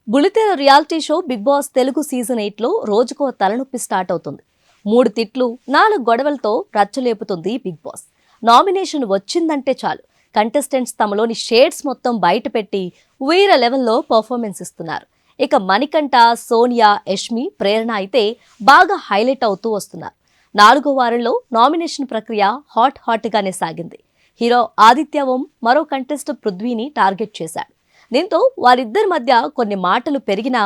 బులితెర reality show Bigg Boss Telugu season 8లో రోజుకో తలనొప్పి స్టార్ట్ అవుతుంది. 3 తిట్లు 4 గొడవలతో రచ్చలేపుతుంది బిగ్ బాస్. నామినేషన్ వచ్చిందంటే చాలు కంటెస్టెంట్స్ తమలోని షేడ్స్ మొత్తం బయటపెట్టి వీర లెవెల్లో పర్ఫార్మెన్స్ ఇస్తున్నారు. ఇక మణికంఠ, సోనియా, యష్మి, ప్రేరణ అయితే బాగా హైలైట్ అవుతూ వస్తున్నారు. 4వ వారంలో నామినేషన్ ప్రక్రియ హాట్ గానే సాగింది. హీరో ఆదిత్య ఓం మరో కంటెస్టెంట్ పృథ్వీని టార్గెట్ చేశాడు. దీంతో వారిద్దరి మధ్య కొన్ని మాటలు పెరిగినా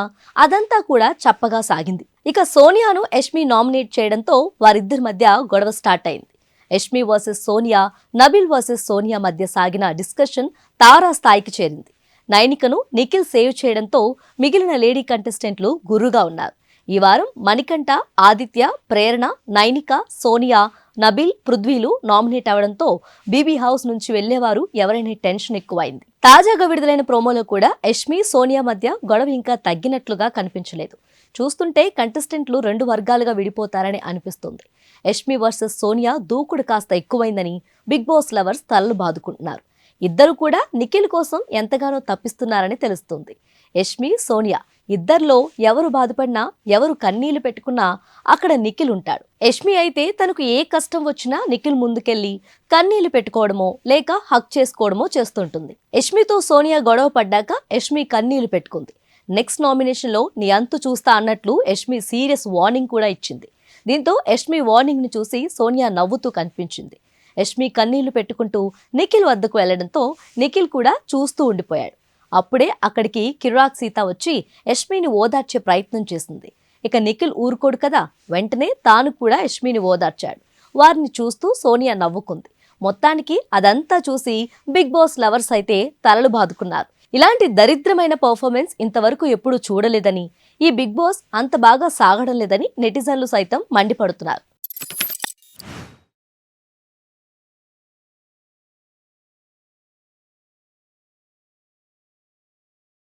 అదంతా కూడా చప్పగా సాగింది. ఇక సోనియాను యష్మి నామినేట్ చేయడంతో వారిద్దరి మధ్య గొడవ స్టార్ట్ అయింది. యష్మి వర్సెస్ సోనియా, నబిల్ వర్సెస్ సోనియా మధ్య సాగిన డిస్కషన్ తారా స్థాయికి చేరింది. నైనికను నిఖిల్ సేవ్ చేయడంతో మిగిలిన లేడీ కంటెస్టెంట్లు గుర్రుగా ఉన్నారు. ఈ వారం మణికంఠ, ఆదిత్య, ప్రేరణ, నైనిక, సోనియా, నబిల్, పృథ్వీలు నామినేట్ అవడంతో బీబీ హౌస్ నుంచి వెళ్లేవారు ఎవరైనా టెన్షన్ ఎక్కువైంది. తాజాగా విడుదలైన ప్రోమోలో కూడా యష్మి, సోనియా మధ్య గొడవ ఇంకా తగ్గినట్లుగా కనిపించలేదు. చూస్తుంటే కంటెస్టెంట్లు 2 వర్గాలుగా విడిపోతారని అనిపిస్తుంది. యష్మి వర్సెస్ సోనియా దూకుడు కాస్త ఎక్కువైందని బిగ్ బాస్ లవర్స్ తలలు బాదుకుంటున్నారు. ఇద్దరు కూడా నిఖిల్ కోసం ఎంతగానో తప్పిస్తున్నారని తెలుస్తుంది. యష్మి, సోనియా ఇద్దరిలో ఎవరు బాధపడినా, ఎవరు కన్నీళ్లు పెట్టుకున్నా అక్కడ నిఖిల్ ఉంటాడు. యష్మి అయితే తనకు ఏ కష్టం వచ్చినా నిఖిల్ ముందుకెళ్లి కన్నీళ్లు పెట్టుకోవడమో లేక హక్ చేసుకోవడమో చేస్తుంటుంది. యష్మితో సోనియా గొడవ పడ్డాక యష్మి కన్నీళ్లు పెట్టుకుంది. నెక్స్ట్ నామినేషన్ లో నీ అంతు చూస్తా అన్నట్లు యష్మి సీరియస్ వార్నింగ్ కూడా ఇచ్చింది. దీంతో యష్మి వార్నింగ్ ని చూసి సోనియా నవ్వుతూ కనిపించింది. యష్మి కన్నీళ్లు పెట్టుకుంటూ నిఖిల్ వద్దకు వెళ్లడంతో నిఖిల్ కూడా చూస్తూ ఉండిపోయాడు. అప్పుడే అక్కడికి కిరాక్ సీత వచ్చి యష్మిని ఓదార్చే ప్రయత్నం చేసింది. ఇక నిఖిల్ ఊరుకోడు కదా, వెంటనే తాను కూడా యష్మిని ఓదార్చాడు. వారిని చూస్తూ సోనియా నవ్వుకుంది. మొత్తానికి అదంతా చూసి బిగ్ బాస్ లవర్స్ అయితే తలలు బాదుకున్నారు. ఇలాంటి దరిద్రమైన పర్ఫార్మెన్స్ ఇంతవరకు ఎప్పుడూ చూడలేదని, ఈ బిగ్ బాస్ అంత బాగా సాగడం లేదని నెటిజన్లు సైతం మండిపడుతున్నారు.